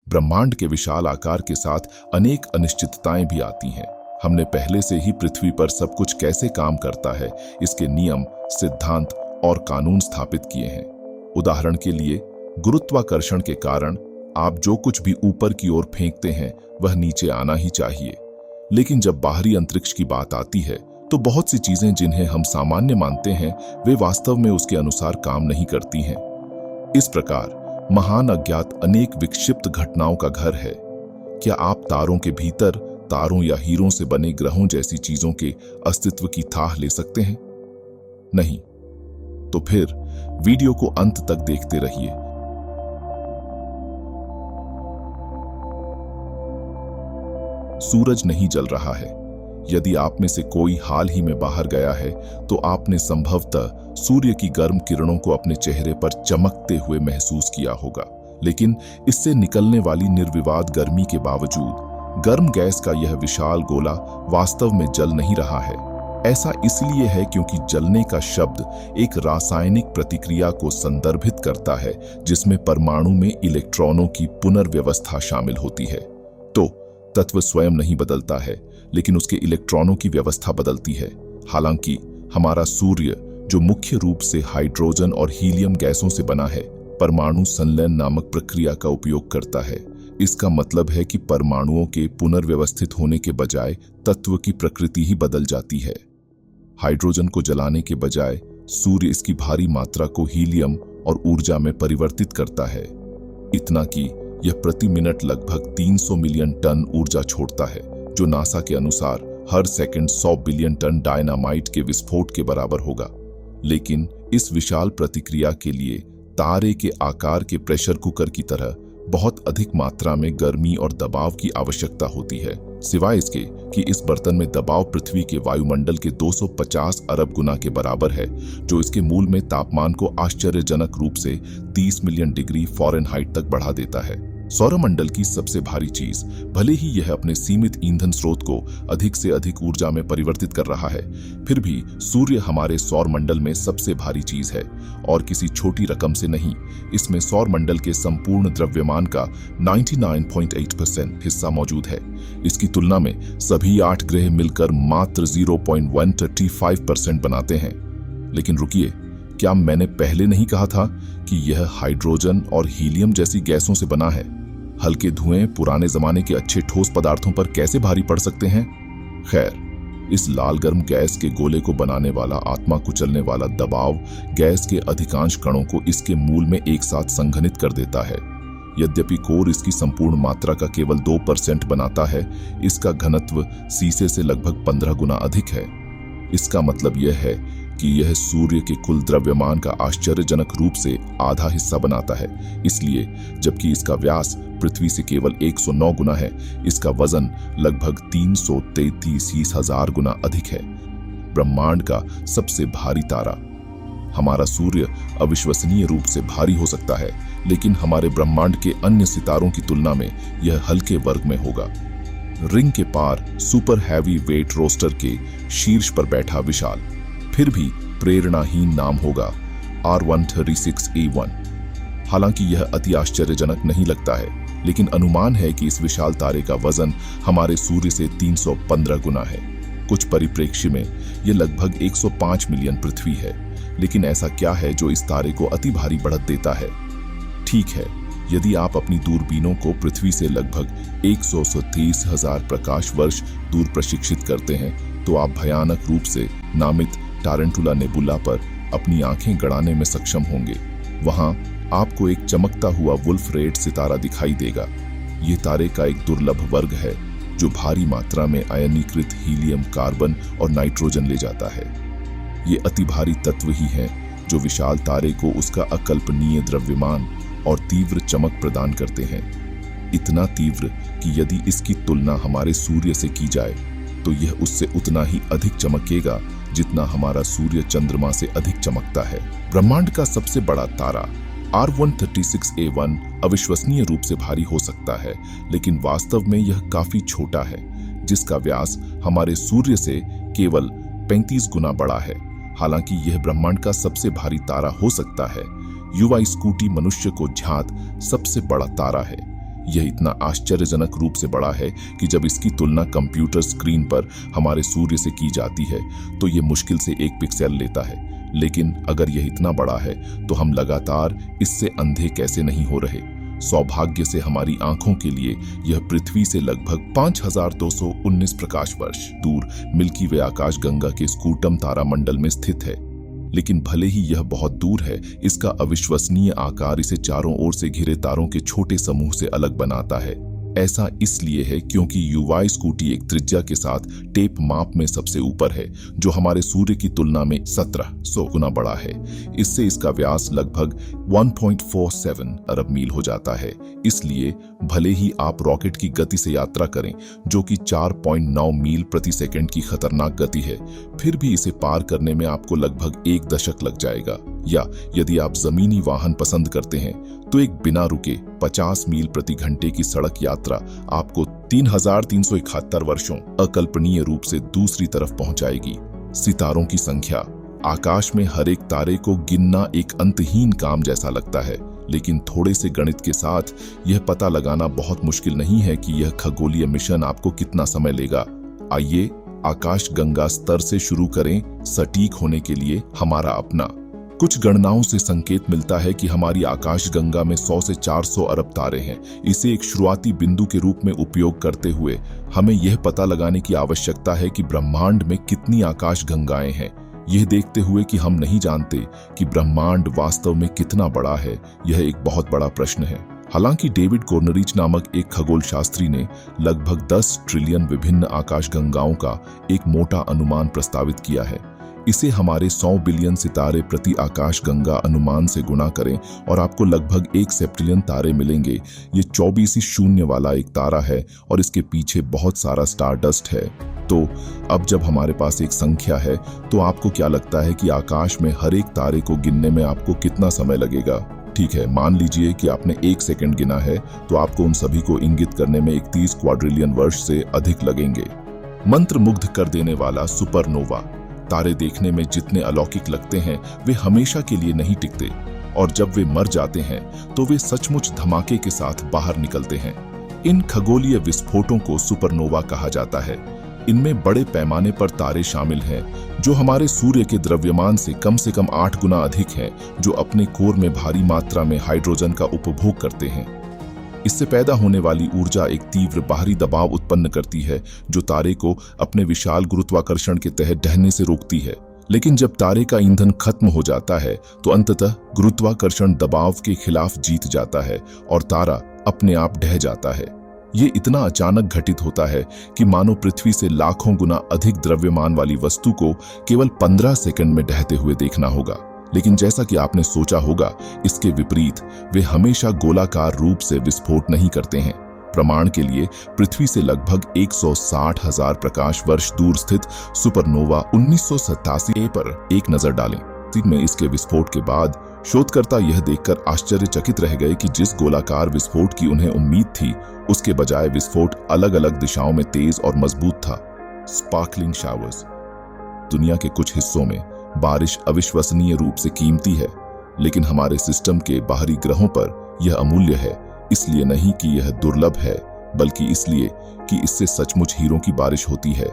ब्रह्मांड के विशाल आकार के साथ अनेक अनिश्चितताएं भी आती हैं। हमने पहले से ही पृथ्वी पर सब कुछ कैसे काम करता है इसके नियम, सिद्धांत और कानून स्थापित किए हैं। उदाहरण के लिए, गुरुत्वाकर्षण के कारण आप जो कुछ भी ऊपर की ओर फेंकते हैं वह नीचे आना ही चाहिए। लेकिन जब बाहरी अंतरिक्ष की बात आती है तो बहुत सी चीजें जिन्हें हम सामान्य मानते हैं वे वास्तव में उसके अनुसार काम नहीं करती हैं। इस प्रकार महान अज्ञात अनेक विक्षिप्त घटनाओं का घर है। क्या आप तारों के भीतर तारों या हीरों से बने ग्रहों जैसी चीजों के अस्तित्व की थाह ले सकते हैं? नहीं। तो फिर वीडियो को अंत तक देखते रहिए। सूरज नहीं जल रहा है। यदि आप में से कोई हाल ही में बाहर गया है तो आपने संभवतः सूर्य की गर्म किरणों को अपने चेहरे पर चमकते हुए महसूस किया होगा। लेकिन इससे निकलने वाली निर्विवाद गर्मी के बावजूद गर्म गैस का यह विशाल गोला वास्तव में जल नहीं रहा है। ऐसा इसलिए है क्योंकि जलने का शब्द एक रासायनिक प्रतिक्रिया को संदर्भित करता है जिसमें परमाणु में इलेक्ट्रॉनों की पुनर्व्यवस्था शामिल होती है। तो तत्व स्वयं नहीं बदलता है, लेकिन उसके इलेक्ट्रॉनों की व्यवस्था बदलती है। हालांकि हमारा सूर्य, जो मुख्य रूप से हाइड्रोजन और हीलियम गैसों से बना है, परमाणु संलयन नामक प्रक्रिया का उपयोग करता है। इसका मतलब है कि परमाणुओं के पुनर्व्यवस्थित होने के बजाय तत्व की प्रकृति ही बदल जाती है। हाइड्रोजन को जलाने के बजाय सूर्य इसकी भारी मात्रा को हीलियम और ऊर्जा में परिवर्तित करता है, इतना कि यह प्रति मिनट लगभग 300 मिलियन टन ऊर्जा छोड़ता है, जो नासा के अनुसार हर सेकंड 100 बिलियन टन डायनामाइट के विस्फोट के बराबर होगा। लेकिन इस विशाल प्रतिक्रिया के लिए तारे के आकार के प्रेशर कुकर की तरह बहुत अधिक मात्रा में गर्मी और दबाव की आवश्यकता होती है, सिवाय इसके कि इस बर्तन में दबाव पृथ्वी के वायुमंडल के 250 अरब गुना के बराबर है, जो इसके मूल में तापमान को आश्चर्यजनक रूप से 30 मिलियन डिग्री फ़ारेनहाइट तक बढ़ा देता है। सौरमंडल की सबसे भारी चीज, भले ही यह अपने सीमित ईंधन स्रोत को अधिक से अधिक ऊर्जा में परिवर्तित कर रहा है, फिर भी सूर्य हमारे सौरमंडल में सबसे भारी चीज है और किसी छोटी रकम से नहीं। इसमें सौरमंडल के संपूर्ण द्रव्यमान का 99.8% हिस्सा मौजूद है। इसकी तुलना में सभी 8 ग्रह मिलकर मात्र 0.135% बनाते हैं। लेकिन रुकिए, क्या मैंने पहले नहीं कहा था कि यह हाइड्रोजन और हीलियम जैसी गैसों से बना है? हल्के धुएं पुराने जमाने के अच्छे ठोस पदार्थों पर कैसे भारी पड़ सकते हैं? खैर, इस लाल गर्म गैस के गोले को बनाने वाला आत्मा कुचलने वाला दबाव गैस के अधिकांश कणों को इसके मूल में एक साथ संघनित कर देता है। यद्यपि कोर इसकी संपूर्ण मात्रा का केवल 2% बनाता है, इसका घनत्व शीशे से लगभग 15 गुना अधिक है। इसका मतलब यह है कि यह सूर्य के कुल द्रव्यमान का आश्चर्यजनक रूप से आधा हिस्सा बनाता है। इसलिए जबकि इसका व्यास पृथ्वी से केवल 109 गुना है, इसका वजन लगभग 333,000 गुना अधिक है। ब्रह्मांड का सबसे भारी तारा। हमारा सूर्य अविश्वसनीय रूप से भारी हो सकता है, लेकिन हमारे ब्रह्मांड के अन्य सितारों की तुलना में यह हल्के वर्ग में होगा। रिंग के पार सुपर हैवी वेट रोस्टर के शीर्ष पर बैठा विशाल, फिर भी प्रेरणाहीन नाम होगा R136A1। हालांकि यह अति आश्चर्यजनक नहीं लगता है, लेकिन अनुमान है कि इस विशाल तारे का वजन हमारे सूर्य से 315 गुना है। कुछ परिप्रेक्ष्य में यह लगभग 105 मिलियन पृथ्वी है। लेकिन ऐसा क्या है जो इस तारे को अति भारी बढ़त देता है? ठीक है, यदि आप अपनी दूरबीनों को पृथ्वी से लगभग 130,000 प्रकाश वर्ष दूर प्रशिक्षित करते हैं, तो आप भयानक रूप से नामित टारंटुला नेबुला पर अपनी आंखें गड़ाने में सक्षम होंगे। वहां आपको एक चमकता हुआ वुल्फ रेड सितारा दिखाई देगा। ये तारे का एक दुर्लभ वर्ग है जो भारी मात्रा में आयनीकृत हीलियम, कार्बन और नाइट्रोजन ले जाता है। ये अति भारी तत्व ही हैं जो विशाल तारे को उसका अकल्पनीय द्रव्यमान और तीव्र चमक प्रदान करते हैं। इतना तीव्र कि यदि इसकी तुलना हमारे सूर्य से की जाए तो यह उससे उतना ही अधिक चमकेगा जितना हमारा सूर्य चंद्रमा से अधिक चमकता है। ब्रह्मांड का सबसे बड़ा तारा R136A1 अविश्वसनीय रूप से भारी हो सकता है, लेकिन वास्तव में यह काफी छोटा है, जिसका व्यास हमारे सूर्य से केवल 35 गुना बड़ा है। हालांकि यह ब्रह्मांड का सबसे भारी तारा हो सकता है। युवा स्कूटी मनुष्य को ज्ञात सबसे बड़ा तारा है। यह इतना आश्चर्यजनक रूप से बड़ा है कि जब इसकी तुलना कंप्यूटर स्क्रीन पर हमारे सूर्य से की जाती है तो यह मुश्किल से 1 पिक्सेल लेता है। लेकिन अगर यह इतना बड़ा है तो हम लगातार इससे अंधे कैसे नहीं हो रहे। सौभाग्य से हमारी आंखों के लिए यह पृथ्वी से लगभग 5219 प्रकाश वर्ष दूर मिल्की वे आकाशगंगा के स्कूटम तारामंडल में स्थित है। लेकिन भले ही यह बहुत दूर है, इसका अविश्वसनीय आकार इसे चारों ओर से घिरे तारों के छोटे समूह से अलग बनाता है। ऐसा इसलिए है क्योंकि युवाई स्कूटी एक त्रिज्या के साथ टेप माप में सबसे ऊपर है, जो हमारे सूर्य की तुलना में 1700 गुना बड़ा है। इससे इसका व्यास लगभग 1.47 अरब मील हो जाता है। इसलिए भले ही आप रॉकेट की गति से यात्रा करें, जो कि 4.9 मील प्रति सेकंड की खतरनाक गति है, फिर भी इसे पार करने में आपको लगभग 1 दशक लग जाएगा। या यदि आप जमीनी वाहन पसंद करते हैं तो एक बिना रुके 50 मील प्रति घंटे की सड़क यात्रा आपको 3371 वर्षों अकल्पनीय रूप से दूसरी तरफ पहुंचाएगी। सितारों की संख्या। आकाश में हर एक तारे को गिनना एक अंतहीन काम जैसा लगता है, लेकिन थोड़े से गणित के साथ यह पता लगाना बहुत मुश्किल नहीं है कि यह खगोलीय मिशन आपको कितना समय लेगा। आइए आकाशगंगा स्तर से शुरू करें। सटीक होने के लिए हमारा अपना कुछ गणनाओं से संकेत मिलता है कि हमारी आकाशगंगा में 100 से 400 अरब तारे हैं। इसे एक शुरुआती बिंदु के रूप में उपयोग करते हुए हमें यह पता लगाने की आवश्यकता है कि ब्रह्मांड में कितनी आकाशगंगाएं हैं। यह देखते हुए कि हम नहीं जानते कि ब्रह्मांड वास्तव में कितना बड़ा है, यह एक बहुत बड़ा प्रश्न है। हालांकि डेविड कॉर्नरिच नामक एक खगोल शास्त्री ने लगभग 10 ट्रिलियन विभिन्न आकाशगंगाओं का एक मोटा अनुमान प्रस्तावित किया है। इसे हमारे 100 बिलियन सितारे प्रति आकाशगंगा अनुमान से गुणा करें और आपको लगभग 1 सेप्टिलियन तारे मिलेंगे। ये 24 शून्य वाला एक तारा है और इसके पीछे बहुत सारा स्टारडस्ट है। तो अब जब हमारे पास एक संख्या है तो आपको क्या लगता है कि आकाश में हर एक तारे को गिनने में आपको कितना समय लगेगा? ठीक है, मान लीजिए कि आपने 1 सेकंड गिना है तो आपको उन सभी को इंगित करने में 31 क्वाड्रिलियन वर्ष से अधिक लगेंगे। मंत्रमुग्ध कर देने वाला सुपरनोवा। तारे देखने में जितने अलौकिक लगते हैं वे हमेशा के लिए नहीं टिकते, और जब वे मर जाते हैं तो वे सचमुच धमाके के साथ बाहर निकलते हैं। इन खगोलीय विस्फोटों को सुपरनोवा कहा जाता है। इनमें बड़े पैमाने पर तारे शामिल हैं जो हमारे सूर्य के द्रव्यमान से कम 8 गुना अधिक हैं, जो अपने कोर में भारी मात्रा में हाइड्रोजन का उपभोग करते हैं। इससे पैदा होने वाली ऊर्जा एक तीव्र बाहरी दबाव उत्पन्न करती है जो तारे को अपने विशाल गुरुत्वाकर्षण के तहत ढहने से रोकती है। लेकिन जब तारे का ईंधन खत्म हो जाता है तो अंततः गुरुत्वाकर्षण दबाव के खिलाफ जीत जाता है और तारा अपने आप ढह जाता है। ये इतना अचानक घटित होता है कि मानो पृथ्वी से लाखों गुना अधिक द्रव्यमान वाली वस्तु को केवल 15 सेकंड में ढहते हुए देखना होगा। लेकिन जैसा कि आपने सोचा होगा, इसके विपरीत वे हमेशा गोलाकार रूप से विस्फोट नहीं करते हैं। प्रमाण के लिए पृथ्वी से लगभग 160,000 प्रकाश वर्ष दूर स्थित सुपरनोवा 1987 पर एक नजर डालें। में इसके विस्फोट के बाद शोधकर्ता यह देखकर आश्चर्यचकित रह गए कि जिस गोलाकार विस्फोट की उन्हें उम्मीद थी, उसके बजाय विस्फोट अलग अलग दिशाओं में तेज और मजबूत था। Sparkling showers. दुनिया के कुछ हिस्सों में बारिश अविश्वसनीय रूप से कीमती है, लेकिन हमारे सिस्टम के बाहरी ग्रहों पर यह अमूल्य है। इसलिए नहीं कि यह दुर्लभ है, बल्कि इसलिए कि इससे सचमुच हीरों की बारिश होती है।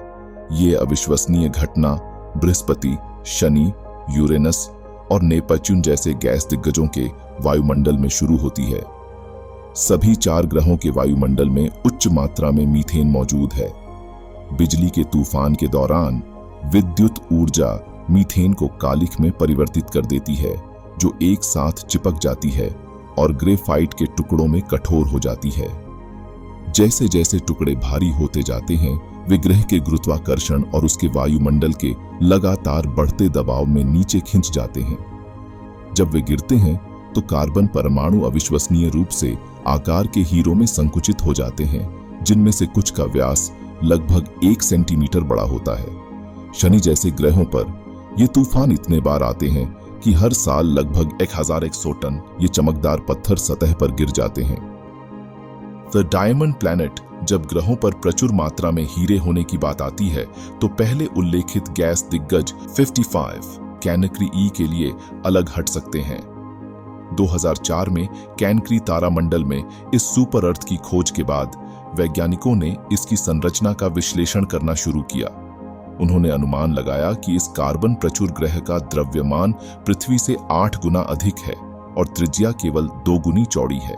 ये अविश्वसनीय घटना बृहस्पति, शनि, यूरेनस और नेपच्यून जैसे गैस दिग्गजों के वायुमंडल में शुरू होती है। सभी 4 ग्रहों के वायुमंडल में उच्च मात्रा में मीथेन मौजूद है। बिजली के तूफान के दौरान विद्युत ऊर्जा मीथेन को कालिख में परिवर्तित कर देती है, जो एक साथ चिपक जाती है और ग्रेफाइट के टुकड़ों में कठोर हो जाती है। जैसे जैसे टुकड़े भारी होते जाते हैं, वे ग्रह के गुरुत्वाकर्षण और उसके वायुमंडल के लगातार बढ़ते दबाव में नीचे खिंच जाते हैं। जब वे गिरते हैं तो कार्बन परमाणु अविश्वसनीय रूप से आकार के हीरों में संकुचित हो जाते हैं, जिनमें से कुछ का व्यास लगभग 1 सेंटीमीटर बड़ा होता है। शनि जैसे ग्रहों पर ये तूफान इतने बार आते हैं कि हर साल लगभग 1100 टन ये चमकदार पत्थर सतह पर गिर जाते हैं। The diamond planet. जब ग्रहों पर प्रचुर मात्रा में हीरे होने की बात आती है तो पहले उल्लेखित गैस दिग्गज 55 कैनेक्री ई के लिए अलग हट सकते हैं। 2004 में कैनक्री तारामंडल में इस सुपर अर्थ की खोज के बाद वैज्ञानिकों ने इसकी संरचना का विश्लेषण करना शुरू किया। उन्होंने अनुमान लगाया कि इस कार्बन प्रचुर ग्रह का द्रव्यमान पृथ्वी से 8 गुना अधिक है और त्रिज्या केवल 2 गुनी चौड़ी है।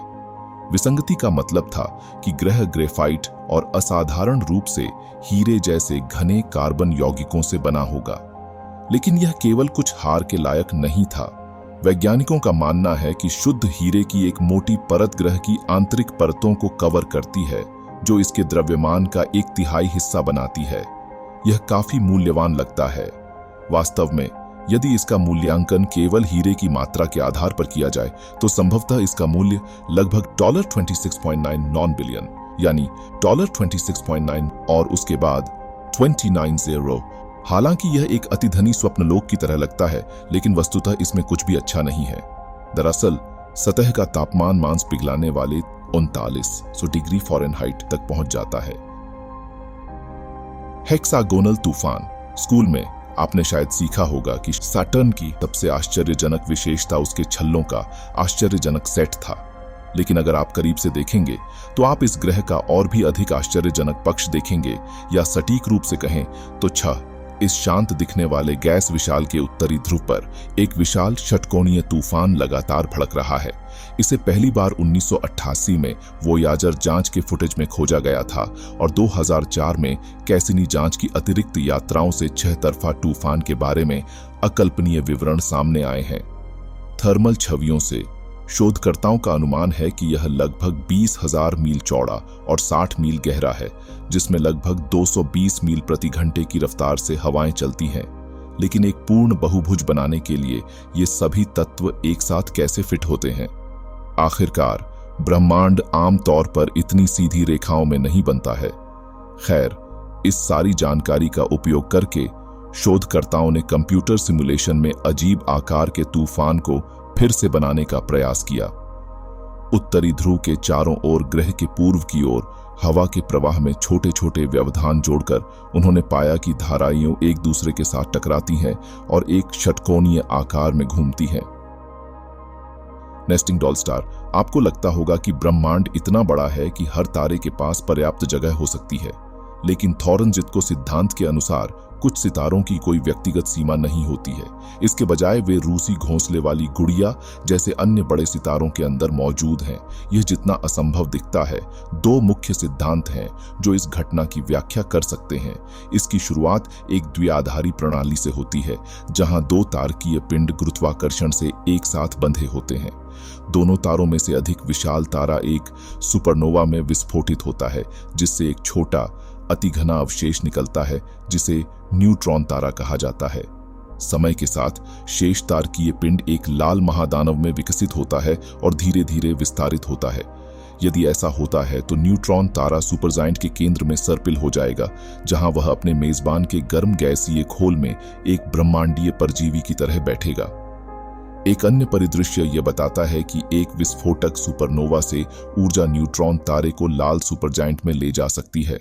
विसंगति का मतलब था कि ग्रह ग्रेफाइट और असाधारण रूप से हीरे जैसे घने कार्बन यौगिकों से बना होगा। लेकिन यह केवल कुछ हार के लायक नहीं था। वैज्ञानिकों का मानना है कि शुद्ध हीरे की एक मोटी परत ग्रह की आंतरिक परतों को कवर करती है, जो इसके द्रव्यमान का 1/3 हिस्सा बनाती है। यह काफी मूल्यवान लगता है। वास्तव में यदि इसका मूल्यांकन केवल हीरे की मात्रा के आधार पर किया जाए तो संभवतः इसका मूल्य लगभग $26.9 बिलियन यानी $26.9 और उसके बाद 29 हालांकि यह एक अतिधनी स्वप्नलोक की तरह लगता है, लेकिन वस्तुतः इसमें कुछ भी अच्छा नहीं है। दरअसल सतह का तापमान मांस पिघलाने वाले 39 डिग्री फ़ारेनहाइट तक पहुंच जाता है। हेक्सागोनल तूफान। स्कूल में आपने शायद सीखा होगा कि सैटर्न की सबसे आश्चर्यजनक विशेषता उसके छल्लों का आश्चर्यजनक सेट था। लेकिन अगर आप करीब से देखेंगे तो आप इस ग्रह का और भी अधिक आश्चर्यजनक पक्ष देखेंगे, या सटीक रूप से कहें तो छह इस शांत दिखने वाले गैस विशाल के उत्तरी ध्रुव पर एक विशाल षटकोणीय तूफान लगातार भड़क रहा है। इसे पहली बार 1988 में वोयाजर जांच के फुटेज में खोजा गया था और 2004 में कैसिनी जांच की अतिरिक्त यात्राओं से 6 तरफा तूफान के बारे में अकल्पनीय विवरण सामने आए हैं। थर्मल छवियों से शोधकर्ताओं का अनुमान है कि यह लगभग 20,000 मील चौड़ा और 60 मील गहरा है, जिसमें लगभग 220 मील प्रति घंटे की रफ्तार से हवाएं चलती हैं। लेकिन एक पूर्ण बहुभुज बनाने के लिए ये सभी तत्व एक साथ कैसे फिट होते हैं? आखिरकार ब्रह्मांड आमतौर पर इतनी सीधी रेखाओं में नहीं बनता है। खैर, इस सारी जानकारी का उपयोग करके शोधकर्ताओं ने कंप्यूटर सिमुलेशन में अजीब आकार के तूफान को फिर से बनाने का प्रयास किया। उत्तरी ध्रुव के चारों ओर ग्रह के पूर्व की ओर हवा के प्रवाह में छोटे छोटे व्यवधान जोड़कर उन्होंने पाया कि धाराएं एक दूसरे के साथ टकराती हैं और एक षटकोणीय आकार में घूमती हैं। Nesting doll star. आपको लगता होगा कि ब्रह्मांड इतना बड़ा है कि हर तारे के पास पर्याप्त जगह हो सकती है, लेकिन थॉरनजित्को सिद्धांत के अनुसार कुछ सितारों की कोई व्यक्तिगत सीमा नहीं होती है। इसके बजाय वे रूसी घोंसले वाली गुड़िया जैसे अन्य बड़े सितारों के अंदर मौजूद हैं। यह जितना असंभव दिखता है, 2 मुख्य सिद्धांत हैं जो इस घटना की व्याख्या कर सकते हैं। इसकी शुरुआत एक द्विआधारी प्रणाली से होती है, जहां 2 तारकीय पिंड गुरुत्वाकर्षण से एक साथ बंधे होते हैं। दोनों तारों में से अधिक विशाल तारा एक सुपरनोवा में विस्फोटित होता है, जिससे एक छोटा अति घना अवशेष निकलता है जिसे न्यूट्रॉन तारा कहा जाता है। समय के साथ शेष तारकीय पिंड एक लाल महादानव में विकसित होता है और धीरे धीरे विस्तारित होता है। यदि ऐसा होता है तो न्यूट्रॉन तारा सुपरजायंट के केंद्र में सर्पिल हो जाएगा, जहां वह अपने मेजबान के गर्म गैसीय खोल में एक ब्रह्मांडीय परजीवी की तरह बैठेगा। एक अन्य परिदृश्य यह बताता है कि एक विस्फोटक सुपरनोवा से ऊर्जा न्यूट्रॉन तारे को लाल सुपरजायंट में ले जा सकती है।